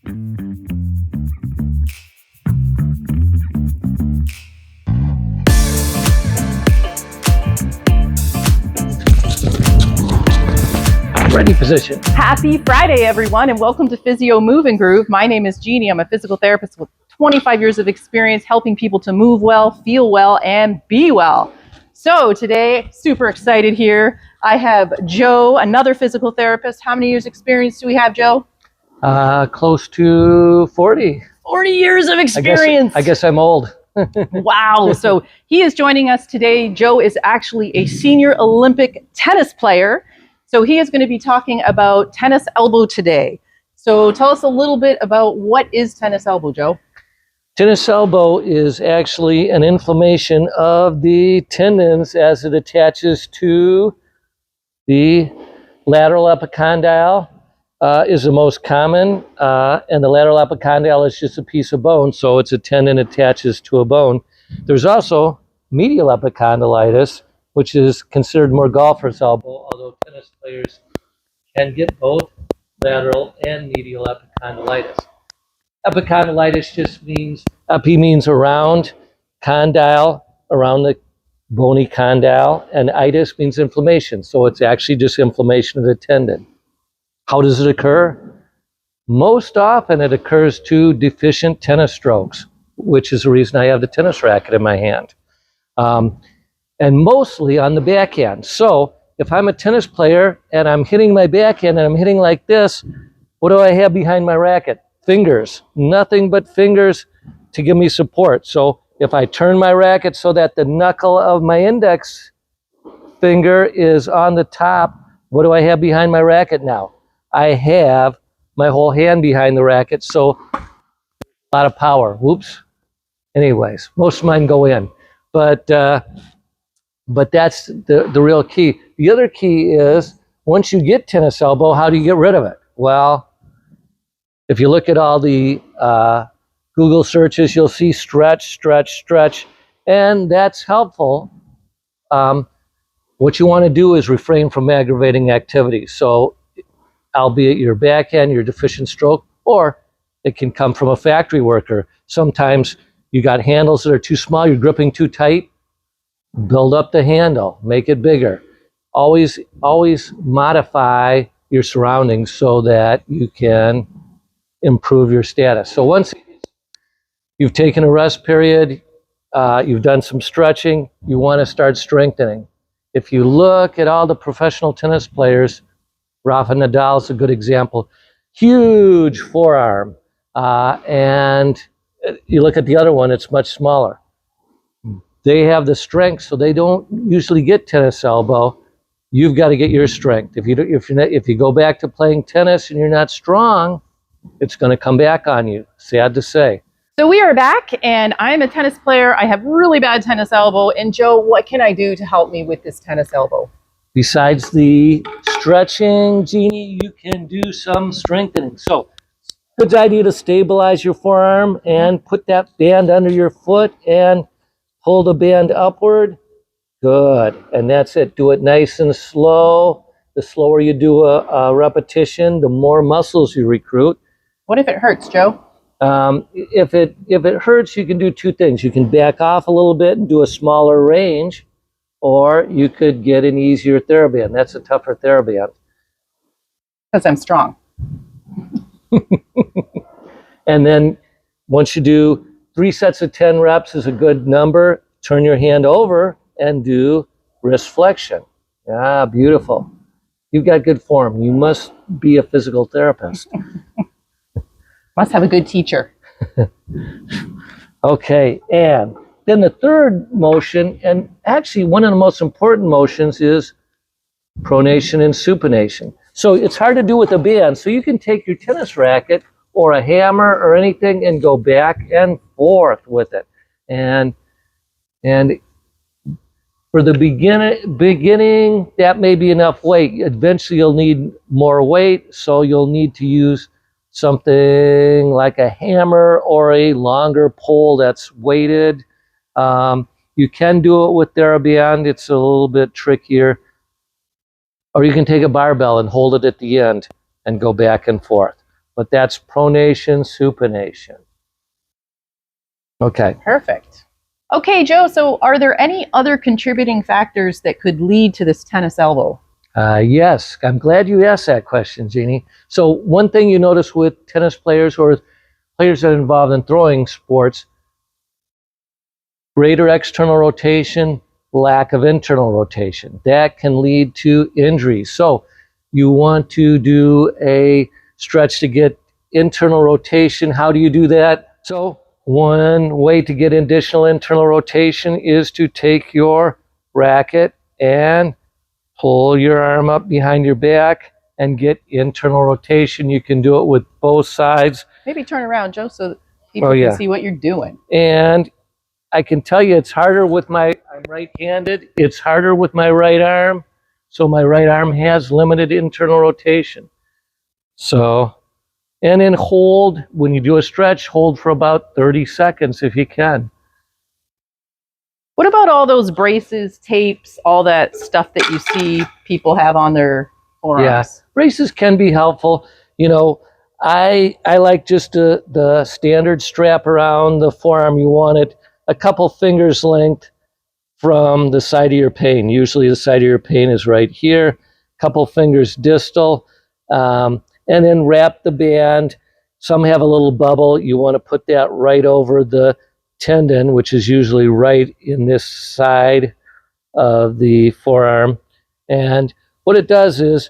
Ready position. Happy Friday, everyone, and welcome to Physio Move and Groove. My name is Jeanie. I'm a physical therapist with 25 years of experience helping people to move well, feel well, and be well. So today, super excited here. I have Joe, another physical therapist. How many years experience do we have, Joe? Close to 40. 40 years of experience. I guess I'm old. Wow. So he is joining us today. Joe is actually a senior Olympic tennis player. So he is going to be talking about tennis elbow today. So tell us a little bit about what is tennis elbow, Joe? Tennis elbow is actually an inflammation of the tendons as it attaches to the lateral epicondyle is the most common. And the lateral epicondyle is just a piece of bone, so it's a tendon attaches to a bone. There's also medial epicondylitis, which is considered more golfer's elbow, although tennis players can get both lateral and medial epicondylitis. Epicondylitis just means, epi means around, condyle, around the bony condyle, and itis means inflammation. So it's actually just inflammation of the tendon. How does it occur? Most often it occurs to deficient tennis strokes, which is the reason I have the tennis racket in my hand. And mostly on the backhand. So if I'm a tennis player and I'm hitting my backhand and I'm hitting like this, what do I have behind my racket? Fingers. Nothing but fingers to give me support. So if I turn my racket so that the knuckle of my index finger is on the top, what do I have behind my racket now? I have my whole hand behind the racket, so a lot of power. Whoops. Anyways, most of mine go in. But that's the real key. The other key is, once you get tennis elbow, how do you get rid of it? Well, if you look at all the Google searches, you'll see stretch, stretch, stretch, and that's helpful. What you want to do is refrain from aggravating activities. So, albeit your backhand, your deficient stroke, or it can come from a factory worker. Sometimes you got handles that are too small, you're gripping too tight. Build up the handle, make it bigger. Always modify your surroundings so that you can improve your status. So once you've taken a rest period, you've done some stretching, you want to start strengthening. If you look at all the professional tennis players, Rafa Nadal is a good example. Huge forearm. And you look at the other one, it's much smaller. They have the strength, so they don't usually get tennis elbow. You've got to get your strength. If you go back to playing tennis and you're not strong, it's going to come back on you. Sad to say. So we are back, and I'm a tennis player. I have really bad tennis elbow. And Joe, what can I do to help me with this tennis elbow? Besides the stretching, Jeanie, you can do some strengthening. So, good idea to stabilize your forearm and put that band under your foot and pull the band upward. Good. And that's it. Do it nice and slow. The slower you do a repetition, the more muscles you recruit. What if it hurts, Joe? If it hurts, you can do two things. You can back off a little bit and do a smaller range, or you could get an easier TheraBand. That's a tougher TheraBand. Because I'm strong. And then once you do 3 sets of 10 reps is a good number. Turn your hand over and do wrist flexion. Ah, beautiful. You've got good form. You must be a physical therapist. Must have a good teacher. Okay, and then the third motion, and actually one of the most important motions, is pronation and supination. So it's hard to do with a band. So you can take your tennis racket or a hammer or anything and go back and forth with it. And for the beginning, that may be enough weight. Eventually you'll need more weight, so you'll need to use something like a hammer or a longer pole that's weighted. You can do it with TheraBand. It's a little bit trickier. Or you can take a barbell and hold it at the end and go back and forth. but that's pronation, supination. Okay. Perfect. Okay, Joe, so are there any other contributing factors that could lead to this tennis elbow? Yes, I'm glad you asked that question, Jeanie. So one thing you notice with tennis players or players that are involved in throwing sports, greater external rotation, lack of internal rotation. That can lead to injuries. So you want to do a stretch to get internal rotation. How do you do that? So one way to get additional internal rotation is to take your racket and pull your arm up behind your back and get internal rotation. You can do it with both sides. Maybe turn around, Joe, so people can see what you're doing. And I can tell you it's harder with I'm right-handed. It's harder with my right arm. So my right arm has limited internal rotation. So, and then hold, when you do a stretch, hold for about 30 seconds if you can. What about all those braces, tapes, all that stuff that you see people have on their forearms? Yeah, braces can be helpful. You know, I like just the standard strap around the forearm. You want it a couple fingers length from the side of your pane. Usually the side of your pane is right here, couple fingers distal, and then wrap the band. Some have a little bubble. You want to put that right over the tendon, which is usually right in this side of the forearm. And what it does is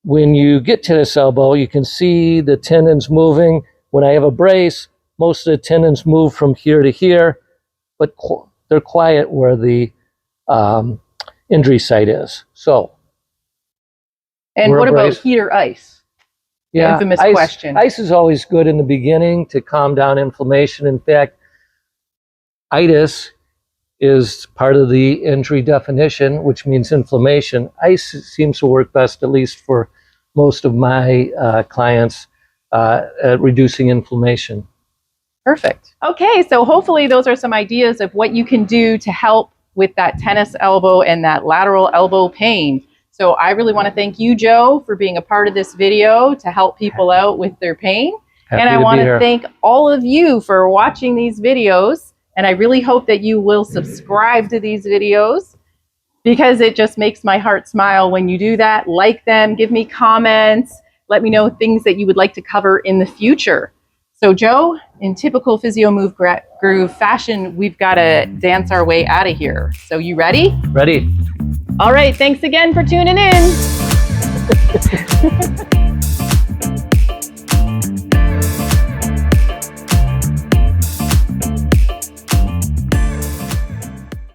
when you get tennis elbow, you can see the tendons moving. When I have a brace, most of the tendons move from here to here, but they're quiet where the injury site is. So, and what about heat or ice? Yeah, infamous question. Ice is always good in the beginning to calm down inflammation. In fact, itis is part of the injury definition, which means inflammation. Ice seems to work best, at least for most of my clients, at reducing inflammation. Perfect. Okay, so hopefully those are some ideas of what you can do to help with that tennis elbow and that lateral elbow pain. So I really want to thank you, Joe, for being a part of this video to help people out with their pain. And I want to thank all of you for watching these videos. And I really hope that you will subscribe to these videos because it just makes my heart smile when you do that. Like them, give me comments, let me know things that you would like to cover in the future. So Joe, in typical Physio Move Groove fashion, we've got to dance our way out of here. So you ready? Ready. All right, thanks again for tuning in.